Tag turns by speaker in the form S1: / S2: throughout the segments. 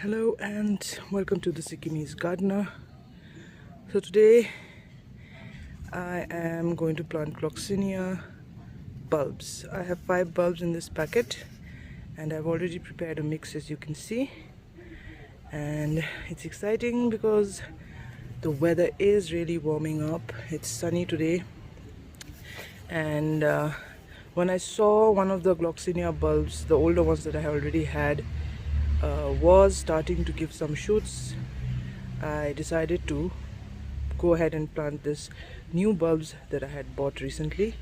S1: Hello and welcome to the Sikkimese Gardener. So today I am going to plant Gloxinia bulbs. I have 5 bulbs in this packet and I've already prepared a mix, as you can see, and it's exciting because the weather is really warming up. It's sunny today, and when I saw one of the Gloxinia bulbs, the older ones that I already had, was starting to give some shoots, I decided to go ahead and plant this new bulbs that I had bought recently.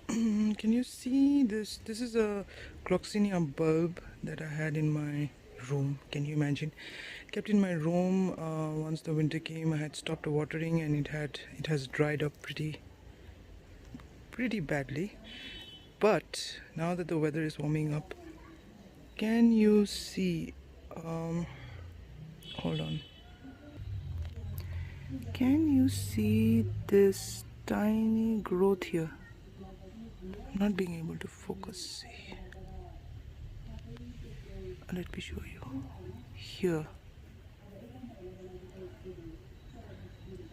S1: Can you see this? This is a Gloxinia bulb that I had in my room. Can you imagine? Kept in my room. Once the winter came, I had stopped watering and it has dried up pretty badly. But now that the weather is warming up, can you see? Hold on. Can you see this tiny growth here? I'm not being able to focus. See. Let me show you. Here.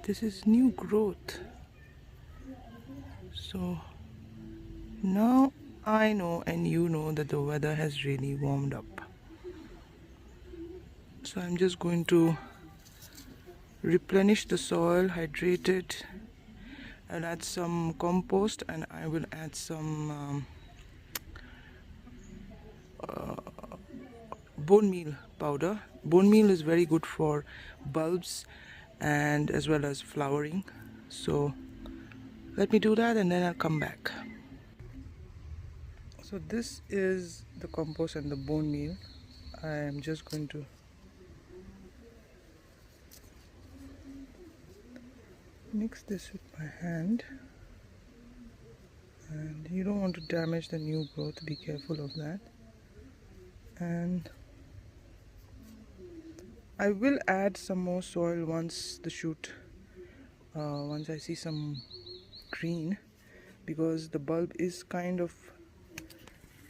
S1: This is new growth. So now I know and you know that the weather has really warmed up. So I'm just going to replenish the soil, hydrate it. I'll add some compost and I will add some bone meal powder. Bone meal is very good for bulbs and as well as flowering. So let me do that and then I'll come back. So this is the compost and the bone meal. I am just going to mix this with my hand, and you don't want to damage the new growth, be careful of that. And I will add some more soil once the shoot, once I see some green, because the bulb is kind of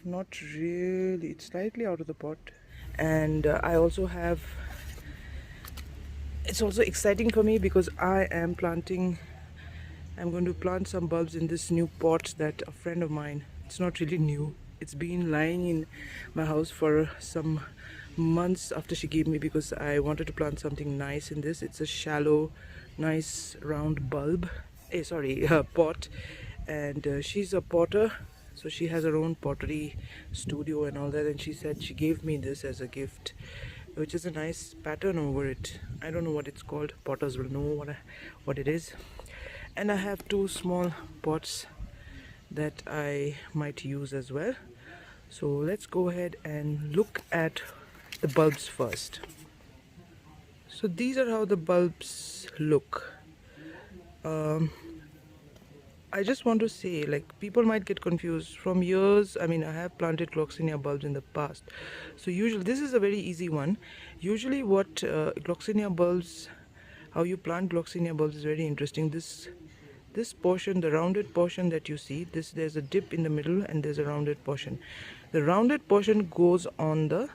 S1: not really, it's slightly out of the pot. And I also have, it's also exciting for me because I'm going to plant some bulbs in this new pot that a friend of mine, it's not really new, it's been lying in my house for some months after she gave me, because I wanted to plant something nice in this. It's a shallow, nice round bulb, pot. And she's a potter, so she has her own pottery studio and all that, and she said she gave me this as a gift, which is a nice pattern over it. I don't know what it's called, potters will know what it is. And I have 2 small pots that I might use as well. So let's go ahead and look at the bulbs first. So these are how the bulbs look. I just want to say, like, people might get confused from years. I mean, I have planted Gloxinia bulbs in the past, so usually this is a very easy one. Usually what Gloxinia bulbs, how you plant Gloxinia bulbs is very interesting. This portion, the rounded portion that you see, there's a dip in the middle and there's a rounded portion. The rounded portion goes on the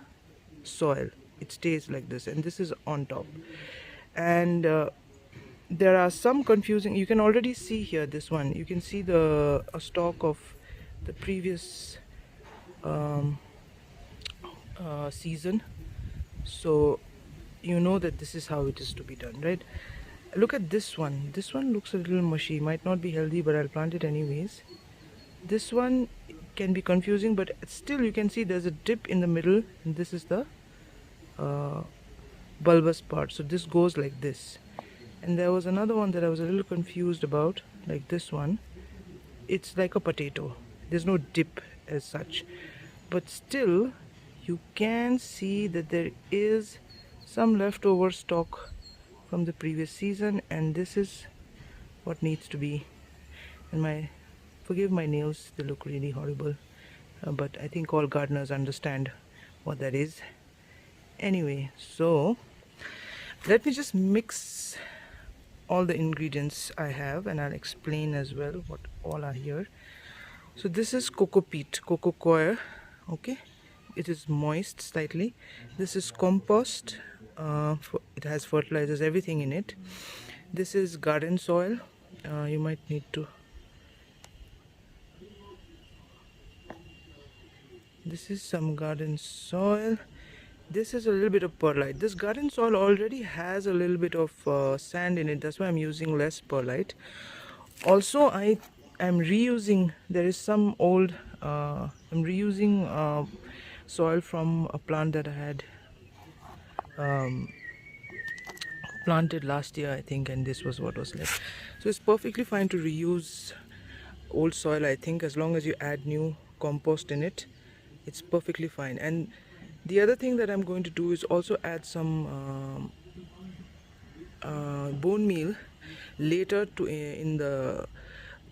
S1: soil, it stays like this, and this is on top. And there are some confusing, you can already see here, this one, you can see a stalk of the previous season, so you know that this is how it is to be done, right? Look at this one. This one looks a little mushy, might not be healthy, but I'll plant it anyways. This one can be confusing, but still you can see there's a dip in the middle, and this is the bulbous part, so this goes like this. And there was another one that I was a little confused about, like this one. It's like a potato, there's no dip as such, but still you can see that there is some leftover stalk from the previous season, and this is what needs to be. And forgive my nails, they look really horrible, but I think all gardeners understand what that is. Anyway, so let me just mix all the ingredients I have, and I'll explain as well what all are here. So this is coco peat, coco coir, okay, it is moist slightly. This is compost. It has fertilizers, everything in it. This is garden soil. You might need to. This is some garden soil. This is a little bit of perlite. This garden soil already has a little bit of sand in it. That's why I'm using less perlite. Also, I am reusing. There is some old. I'm reusing soil from a plant that I had planted last year, I think, and this was what was left. So it's perfectly fine to reuse old soil, I think, as long as you add new compost in it. It's perfectly fine. And the other thing that I'm going to do is also add some bone meal later to in the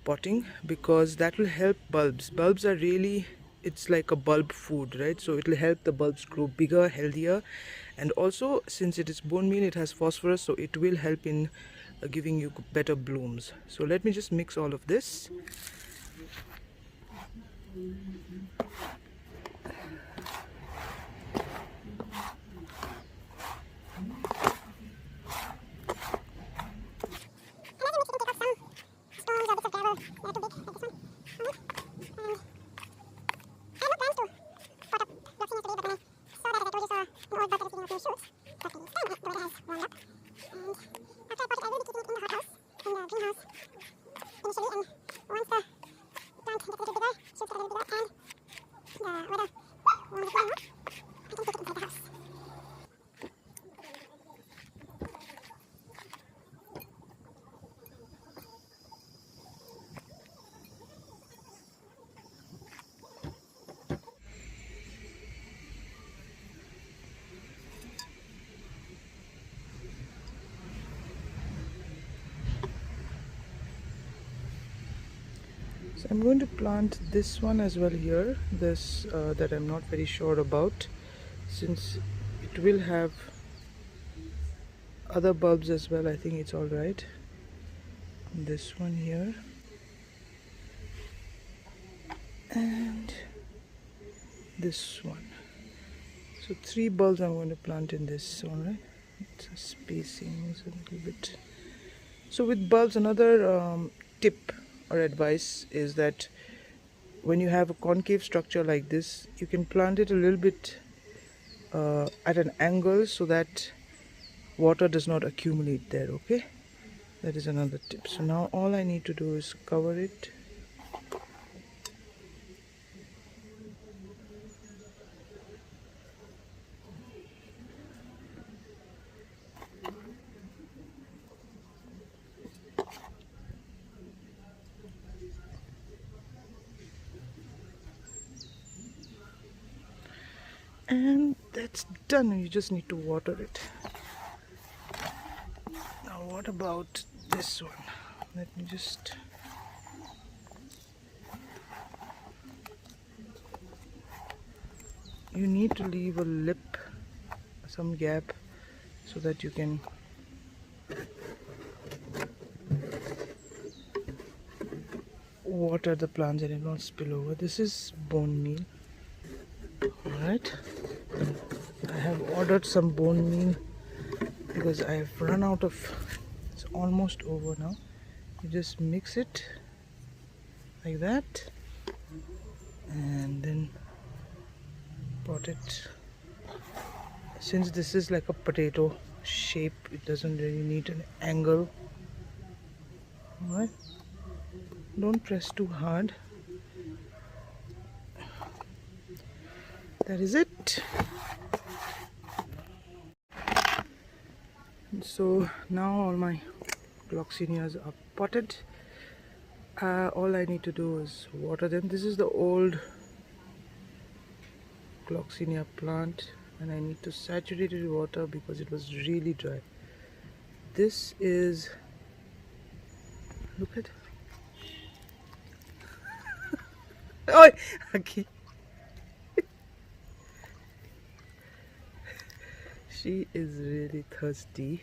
S1: potting, because that will help bulbs. Bulbs are really, it's like a bulb food, right? So it will help the bulbs grow bigger, healthier, and also since it is bone meal, it has phosphorus, so it will help in giving you better blooms. So let me just mix all of this. So I'm going to plant this one as well here, this that I'm not very sure about, since it will have other bulbs as well. I think it's all right. This one here, and this one. So 3 bulbs I'm going to plant in this one, right? It's a spacing is a little bit. So with bulbs, another tip or advice is that when you have a concave structure like this, you can plant it a little bit at an angle so that water does not accumulate there. Okay, that is another tip. So now all I need to do is cover it. And that's done. You just need to water it. Now what about this one? Let me just... You need to leave a lip, some gap, so that you can water the plants and it will not spill over. This is bone meal. Alright, I have ordered some bone meal because I have run out of. It's almost over now. You just mix it like that and then pot it. Since this is like a potato shape, it doesn't really need an angle. Alright, don't press too hard. That is it. So now all my Gloxinias are potted. All I need to do is water them. This is the old Gloxinia plant and I need to saturate it with water because it was really dry. This is, look at oh, okay. She is really thirsty.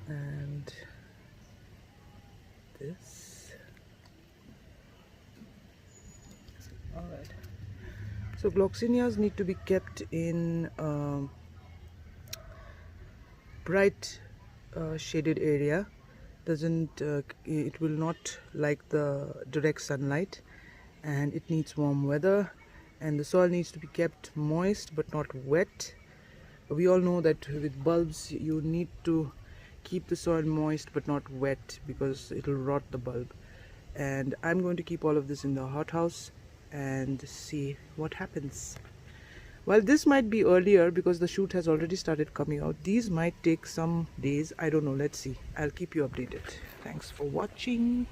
S1: And this. Alright. So Gloxinias need to be kept in bright shaded area. Doesn't it will not like the direct sunlight, and it needs warm weather, and the soil needs to be kept moist but not wet. We all know that with bulbs you need to keep the soil moist but not wet because it will rot the bulb. And I'm going to keep all of this in the hothouse and see what happens. Well, this might be earlier because the shoot has already started coming out. These might take some days. I don't know. Let's see. I'll keep you updated. Thanks for watching.